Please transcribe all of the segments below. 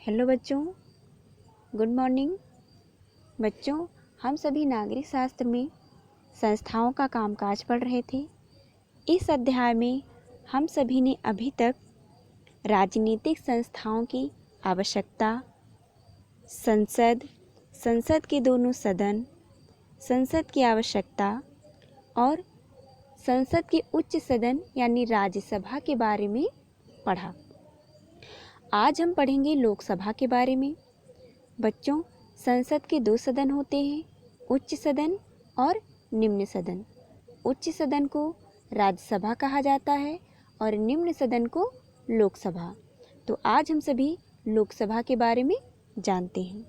Hello बच्चों, good morning. बच्चों, हम सभी नागरिक शास्त्र में संस्थाओं का कामकाज पढ़ रहे थे। इस अध्याय में हम सभी ने अभी तक राजनीतिक संस्थाओं की आवश्यकता, संसद के दोनों सदन, संसद की आवश्यकता और संसद के उच्च सदन यानी राज्यसभा के बारे में पढ़ा। आज हम पढ़ेंगे लोकसभा के बारे में। बच्चों, संसद के दो सदन होते हैं, उच्च सदन और निम्न सदन। उच्च सदन को राज्यसभा कहा जाता है और निम्न सदन को लोकसभा। तो आज हम सभी लोकसभा के बारे में जानते हैं।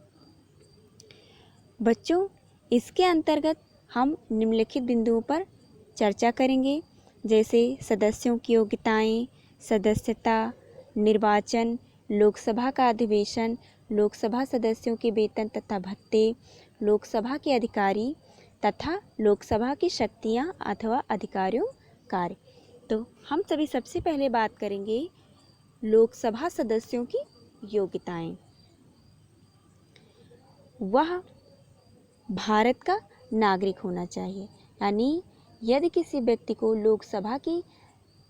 बच्चों, इसके अंतर्गत हम निम्नलिखित बिंदुओं पर चर्चा करेंगे, जैसे सदस्यों की योग्यताएं, सदस्यता, निर्वाचन, लोकसभा का अधिवेशन, लोकसभा सदस्यों के वेतन तथा भत्ते, लोकसभा के अधिकारी तथा लोकसभा की शक्तियां अथवा अधिकारियों कार्य। तो हम सभी सबसे पहले बात करेंगे लोकसभा सदस्यों की योग्यताएं। वह भारत का नागरिक होना चाहिए, यानी यदि किसी व्यक्ति को लोकसभा की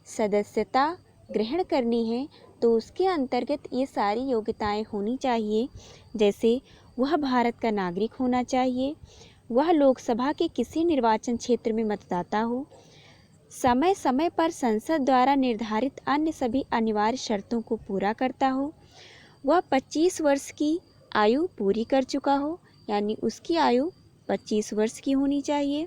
सदस्यता ग्रहण करनी है तो उसके अंतर्गत ये सारी योग्यताएं होनी चाहिए, जैसे वह भारत का नागरिक होना चाहिए, वह लोकसभा के किसी निर्वाचन क्षेत्र में मतदाता हो, समय समय पर संसद द्वारा निर्धारित अन्य सभी अनिवार्य शर्तों को पूरा करता हो, वह 25 वर्ष की आयु पूरी कर चुका हो, यानी उसकी आयु 25 वर्ष की होनी चाहिए,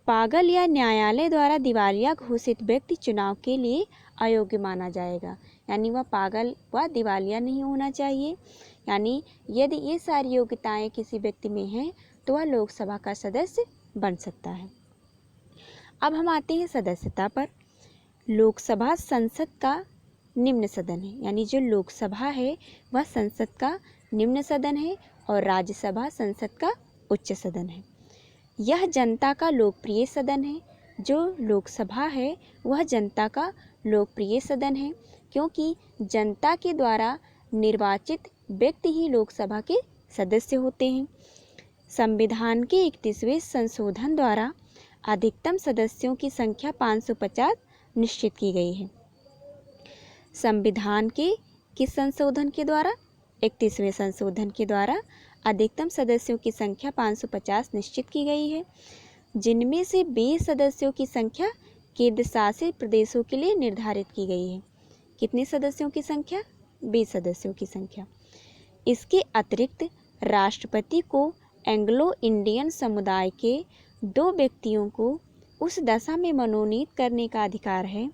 पागल या न्यायालय द्वारा दिवालिया घोषित व्यक्ति चुनाव के लिए अयोग्य माना जाएगा, यानी वह पागल व दिवालिया नहीं होना चाहिए। यानी यदि ये सारी योग्यताएं किसी व्यक्ति में हैं तो वह लोकसभा का सदस्य बन सकता है। अब हम आते हैं सदस्यता पर। लोकसभा संसद का निम्न सदन है, यानी जो लोकसभा है वह संसद का निम्न सदन है और राज्यसभा संसद का उच्च सदन है। यह जनता का लोकप्रिय सदन है। जो लोकसभा है वह जनता का लोकप्रिय सदन है, क्योंकि जनता के द्वारा निर्वाचित व्यक्ति ही लोकसभा के सदस्य होते हैं। संविधान के 31वें संशोधन द्वारा अधिकतम सदस्यों की संख्या 550 निश्चित की गई है। संविधान के किस संशोधन के द्वारा? 31वें संशोधन के द्वारा अधिकतम सदस्यों की संख्या 550 निश्चित की गई है, जिनमें से 20 सदस्यों की संख्या केंद्र शासित प्रदेशों के लिए निर्धारित की गई है। कितने सदस्यों की संख्या? 20 सदस्यों की संख्या। इसके अतिरिक्त राष्ट्रपति को एंग्लो इंडियन समुदाय के 2 व्यक्तियों को उस दशा में मनोनीत करने का अधिकार है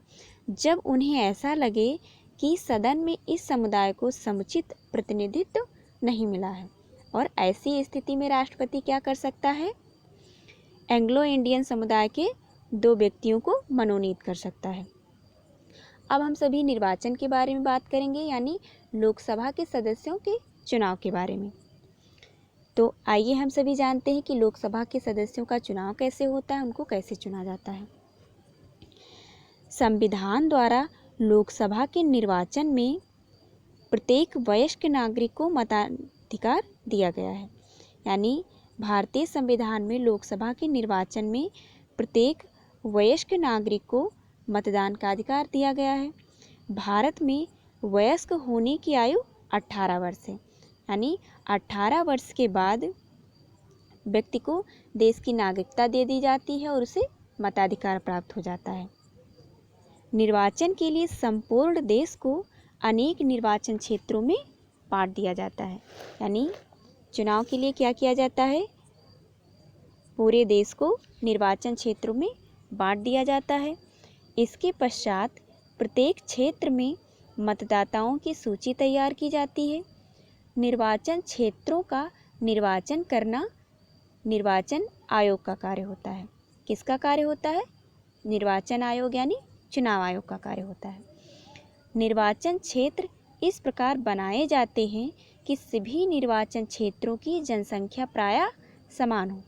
जब उन्हें ऐसा लगे कि सदन में इस समुदाय को समुचित प्रतिनिधित्व नहीं मिला है, और ऐसी स्थिति में राष्ट्रपति क्या कर सकता है? एंग्लो इंडियन समुदाय के 2 व्यक्तियों को मनोनीत कर सकता है। अब हम सभी निर्वाचन के बारे में बात करेंगे, यानी लोकसभा के सदस्यों के चुनाव के बारे में। तो आइए हम सभी जानते हैं कि लोकसभा के सदस्यों का चुनाव कैसे होता है, उनको कैसे चुना जाता है। संविधान द्वारा लोकसभा के निर्वाचन में प्रत्येक वयस्क नागरिक को मताधिकार दिया गया है, यानी भारतीय संविधान में लोकसभा के निर्वाचन में प्रत्येक वयस्क नागरिक को मतदान का अधिकार दिया गया है। भारत में वयस्क होने की आयु 18 वर्ष है, यानी 18 वर्ष के बाद व्यक्ति को देश की नागरिकता दे दी जाती है और उसे मताधिकार प्राप्त हो जाता है। निर्वाचन के लिए संपूर्ण देश को अनेक निर्वाचन क्षेत्रों में बांट दिया जाता है, यानी चुनाव के लिए क्या किया जाता है? पूरे देश को निर्वाचन क्षेत्रों में बांट दिया जाता है। इसके पश्चात प्रत्येक क्षेत्र में मतदाताओं की सूची तैयार की जाती है। निर्वाचन क्षेत्रों का निर्वाचन करना निर्वाचन आयोग का कार्य होता है। किसका कार्य होता है? निर्वाचन आयोग यानी चुनाव आयोग का कार्य होता है। निर्वाचन क्षेत्र इस प्रकार बनाए जाते हैं कि सभी निर्वाचन क्षेत्रों की जनसंख्या प्रायः समान हो।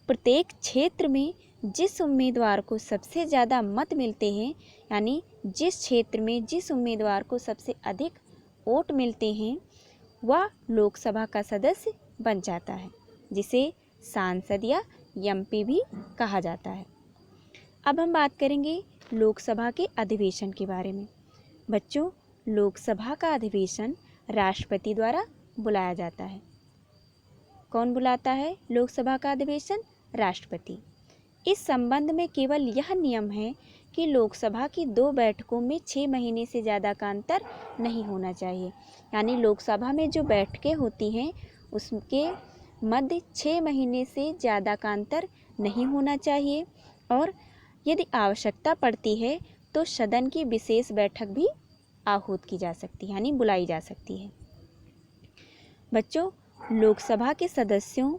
प्रत्येक क्षेत्र में जिस उम्मीदवार को सबसे ज़्यादा मत मिलते हैं, यानी जिस क्षेत्र में जिस उम्मीदवार को सबसे अधिक वोट मिलते हैं, वह लोकसभा का सदस्य बन जाता है, जिसे सांसद या एमपी भी कहा जाता है। अब हम बात करेंगे लोकसभा के अधिवेशन के बारे में। बच्चों, लोकसभा का अधिवेशन राष्ट्रपति द्वारा बुलाया जाता है। कौन बुलाता है लोकसभा का अधिवेशन? राष्ट्रपति। इस संबंध में केवल यह नियम है कि लोकसभा की 2 बैठकों में 6 महीने से ज़्यादा का अंतर नहीं होना चाहिए। यानी लोकसभा में जो बैठकें होती हैं उसके मध्य 6 महीने से ज़्यादा का अंतर नहीं होना चाहिए, और यदि आवश्यकता पड़ती है तो सदन की विशेष बैठक भी आहूत की जा सकती है, यानी बुलाई जा सकती है। बच्चों, लोकसभा के सदस्यों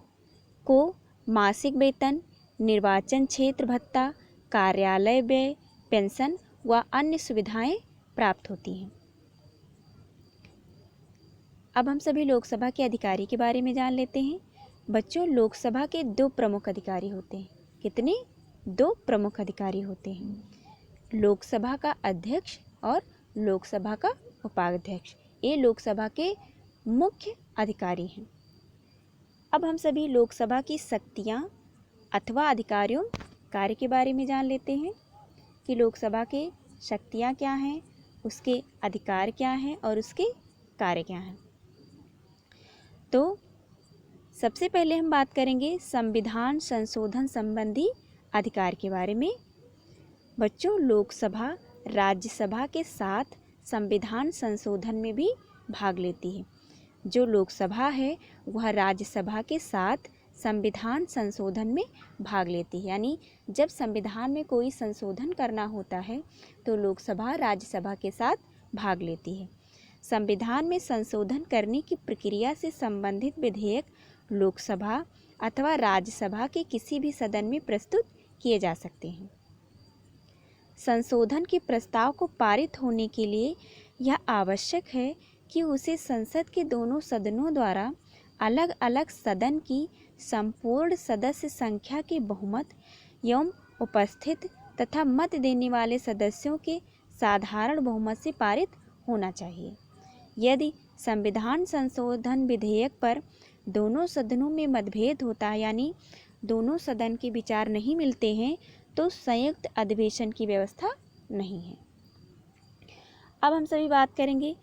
को मासिक वेतन, निर्वाचन क्षेत्र भत्ता, कार्यालय व्यय, पेंशन व अन्य सुविधाएं प्राप्त होती हैं। अब हम सभी लोकसभा के अधिकारी के बारे में जान लेते हैं। बच्चों, लोकसभा के 2 प्रमुख अधिकारी होते हैं। कितने? 2 प्रमुख अधिकारी होते हैं। लोकसभा का अध्यक्ष और लोकसभा का उपाध्यक्ष, ये लोकसभा के मुख्य अधिकारी हैं। अब हम सभी लोकसभा की शक्तियां अथवा अधिकारियों कार्य के बारे में जान लेते हैं कि लोकसभा के शक्तियां क्या हैं, उसके अधिकार क्या हैं और उसके कार्य क्या हैं। तो सबसे पहले हम बात करेंगे संविधान संशोधन संबंधी अधिकार के बारे में। बच्चों, लोकसभा राज्यसभा के साथ संविधान संशोधन में भी भाग लेती है। जो लोकसभा है वह राज्यसभा के साथ संविधान संशोधन में भाग लेती है। यानी जब संविधान में कोई संशोधन करना होता है तो लोकसभा राज्यसभा के साथ भाग लेती है। संविधान में संशोधन करने की प्रक्रिया से संबंधित विधेयक लोकसभा अथवा राज्यसभा के किसी भी सदन में प्रस्तुत किए जा सकते हैं। संशोधन के प्रस्ताव को पारित होने के लिए यह आवश्यक है कि उसे संसद के दोनों सदनों द्वारा अलग अलग सदन की संपूर्ण सदस्य संख्या के बहुमत एवं उपस्थित तथा मत देने वाले सदस्यों के साधारण बहुमत से पारित होना चाहिए। यदि संविधान संशोधन विधेयक पर दोनों सदनों में मतभेद होता है, यानी दोनों सदन के विचार नहीं मिलते हैं, तो संयुक्त अधिवेशन की व्यवस्था नहीं है। अब हम सभी बात करेंगे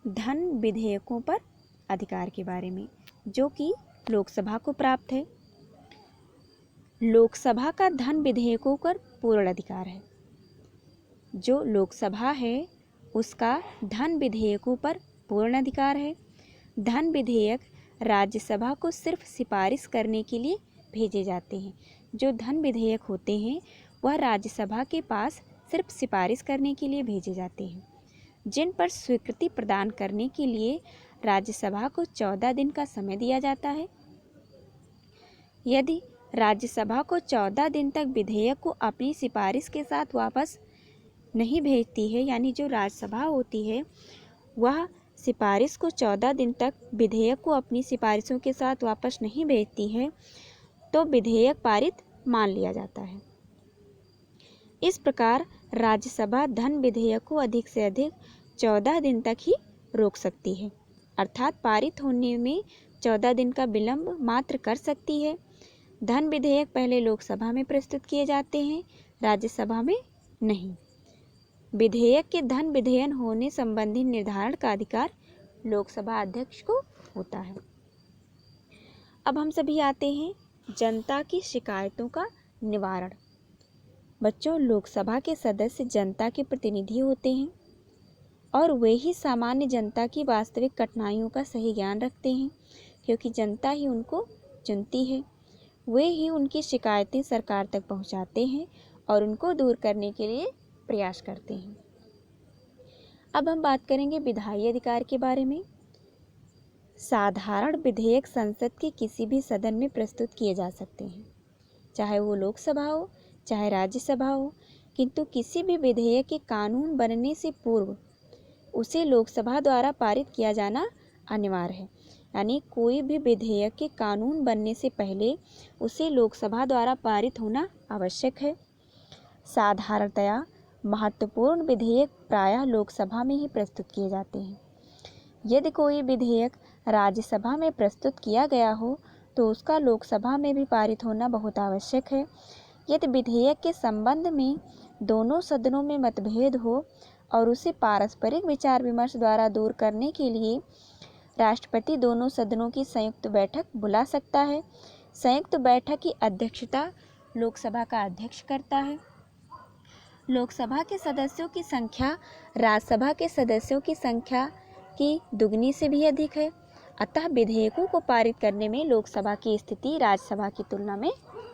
धन विधेयकों पर अधिकार के बारे में, जो कि लोकसभा को प्राप्त है। लोकसभा का धन विधेयकों पर पूर्ण अधिकार है। जो लोकसभा है उसका धन विधेयकों पर पूर्ण अधिकार है। धन विधेयक राज्यसभा को सिर्फ सिफारिश करने के लिए भेजे जाते हैं। जो धन विधेयक होते हैं वह राज्यसभा के पास सिर्फ सिफारिश करने के लिए भेजे जाते हैं, जिन पर स्वीकृति प्रदान करने के लिए राज्यसभा को 14 दिन का समय दिया जाता है। यदि राज्यसभा को 14 दिन तक विधेयक को अपनी सिफारिश के साथ वापस नहीं भेजती है, यानी जो राज्यसभा होती है वह सिफारिश को 14 दिन तक विधेयक को अपनी सिफारिशों के साथ वापस नहीं भेजती है, तो विधेयक पारित मान लिया जाता है। इस प्रकार राज्यसभा धन विधेयक को अधिक से अधिक 14 दिन तक ही रोक सकती है, अर्थात पारित होने में 14 दिन का विलंब मात्र कर सकती है। धन विधेयक पहले लोकसभा में प्रस्तुत किए जाते हैं, राज्यसभा में नहीं। विधेयक के धन विधेयन होने संबंधी निर्धारण का अधिकार लोकसभा अध्यक्ष को होता है। अब हम सभी आते हैं जनता की शिकायतों का निवारण। बच्चों, लोकसभा के सदस्य जनता के प्रतिनिधि होते हैं और वे ही सामान्य जनता की वास्तविक कठिनाइयों का सही ज्ञान रखते हैं, क्योंकि जनता ही उनको चुनती है। वे ही उनकी शिकायतें सरकार तक पहुंचाते हैं और उनको दूर करने के लिए प्रयास करते हैं। अब हम बात करेंगे विधायी अधिकार के बारे में। साधारण विधेयक संसद के किसी भी सदन में प्रस्तुत किए जा सकते हैं, चाहे वो लोकसभा हो चाहे राज्यसभा हो, किंतु किसी भी विधेयक के कानून बनने से पूर्व उसे लोकसभा द्वारा पारित किया जाना अनिवार्य है। यानी कोई भी विधेयक के कानून बनने से पहले उसे लोकसभा द्वारा पारित होना आवश्यक है। साधारणतया महत्वपूर्ण विधेयक प्रायः लोकसभा में ही प्रस्तुत किए जाते हैं। यदि कोई विधेयक राज्यसभा में प्रस्तुत किया गया हो तो उसका लोकसभा में भी पारित होना बहुत आवश्यक है। यदि विधेयक के संबंध में दोनों सदनों में मतभेद हो और उसे पारस्परिक विचार विमर्श द्वारा दूर करने के लिए राष्ट्रपति दोनों सदनों की संयुक्त बैठक बुला सकता है। संयुक्त बैठक की अध्यक्षता लोकसभा का अध्यक्ष करता है। लोकसभा के सदस्यों की संख्या राज्यसभा के सदस्यों की संख्या की दुगनी से भी अधिक है। अतः विधेयकों को पारित करने में लोकसभा की स्थिति राज्यसभा की तुलना में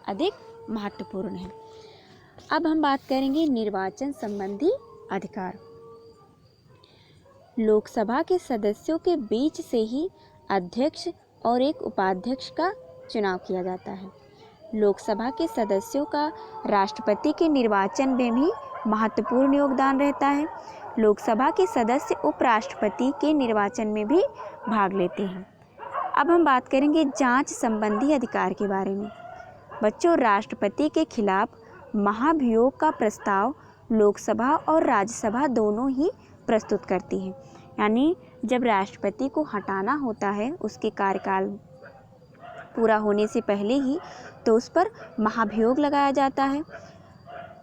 अधिक महत्वपूर्ण है। अब हम बात करेंगे निर्वाचन संबंधी अधिकार। लोकसभा के सदस्यों के बीच से ही अध्यक्ष और एक उपाध्यक्ष का चुनाव किया जाता है। लोकसभा के सदस्यों का राष्ट्रपति के निर्वाचन में भी महत्वपूर्ण योगदान रहता है। लोकसभा के सदस्य उपराष्ट्रपति के निर्वाचन में भी भाग लेते हैं। अब हम बात करेंगे जांच संबंधी अधिकार के बारे में। बच्चों, राष्ट्रपति के खिलाफ महाभियोग का प्रस्ताव लोकसभा और राज्यसभा दोनों ही प्रस्तुत करती है। यानी जब राष्ट्रपति को हटाना होता है उसके कार्यकाल पूरा होने से पहले ही, तो उस पर महाभियोग लगाया जाता है।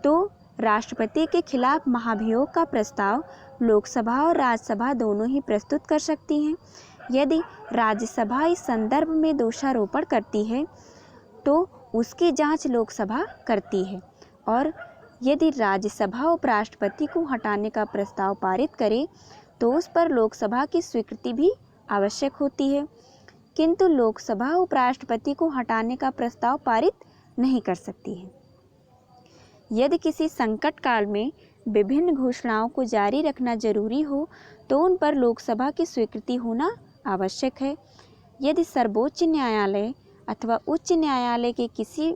तो राष्ट्रपति के खिलाफ महाभियोग का प्रस्ताव लोकसभा और राज्यसभा दोनों ही प्रस्तुत कर सकती हैं। यदि राज्यसभा इस संदर्भ में दोषारोपण करती है तो उसकी जांच लोकसभा करती है, और यदि राज्यसभा उपराष्ट्रपति को हटाने का प्रस्ताव पारित करे तो उस पर लोकसभा की स्वीकृति भी आवश्यक होती है। किंतु लोकसभा उपराष्ट्रपति को हटाने का प्रस्ताव पारित नहीं कर सकती है। यदि किसी संकट काल में विभिन्न घोषणाओं को जारी रखना जरूरी हो तो उन पर लोकसभा की स्वीकृति होना आवश्यक है। यदि सर्वोच्च न्यायालय अथवा उच्च न्यायालय के किसी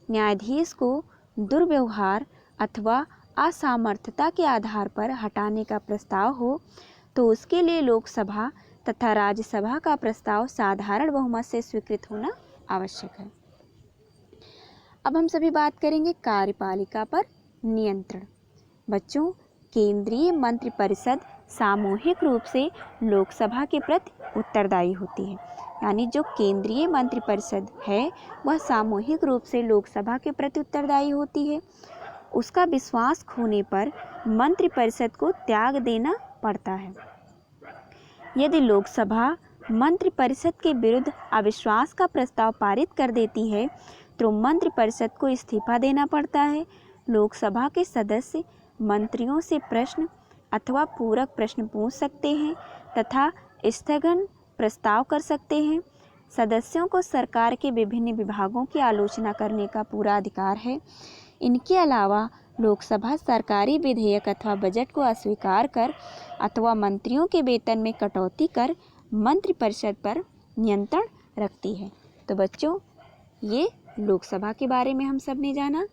न्यायाधीश को दुर्व्यवहार अथवा असामर्थ्यता के आधार पर हटाने का प्रस्ताव हो तो उसके लिए लोकसभा तथा राज्यसभा का प्रस्ताव साधारण बहुमत से स्वीकृत होना आवश्यक है। अब हम सभी बात करेंगे कार्यपालिका पर नियंत्रण। बच्चों, केंद्रीय मंत्रिपरिषद सामूहिक रूप से लोकसभा के प्रति उत्तरदायी होती है। यानी जो केंद्रीय मंत्रिपरिषद है वह सामूहिक रूप से लोकसभा के प्रति उत्तरदायी होती है। उसका विश्वास खोने पर मंत्रिपरिषद को त्याग देना पड़ता है। यदि लोकसभा मंत्रिपरिषद के विरुद्ध अविश्वास का प्रस्ताव पारित कर देती है तो मंत्रिपरिषद को इस्तीफा देना पड़ता है। लोकसभा के सदस्य मंत्रियों से प्रश्न अथवा पूरक प्रश्न पूछ सकते हैं तथा स्थगन प्रस्ताव कर सकते हैं। सदस्यों को सरकार के विभिन्न विभागों की आलोचना करने का पूरा अधिकार है। इनके अलावा लोकसभा सरकारी विधेयक अथवा बजट को अस्वीकार कर अथवा मंत्रियों के वेतन में कटौती कर मंत्रिपरिषद पर नियंत्रण रखती है। तो बच्चों, ये लोकसभा के बारे में हम सब ने जाना।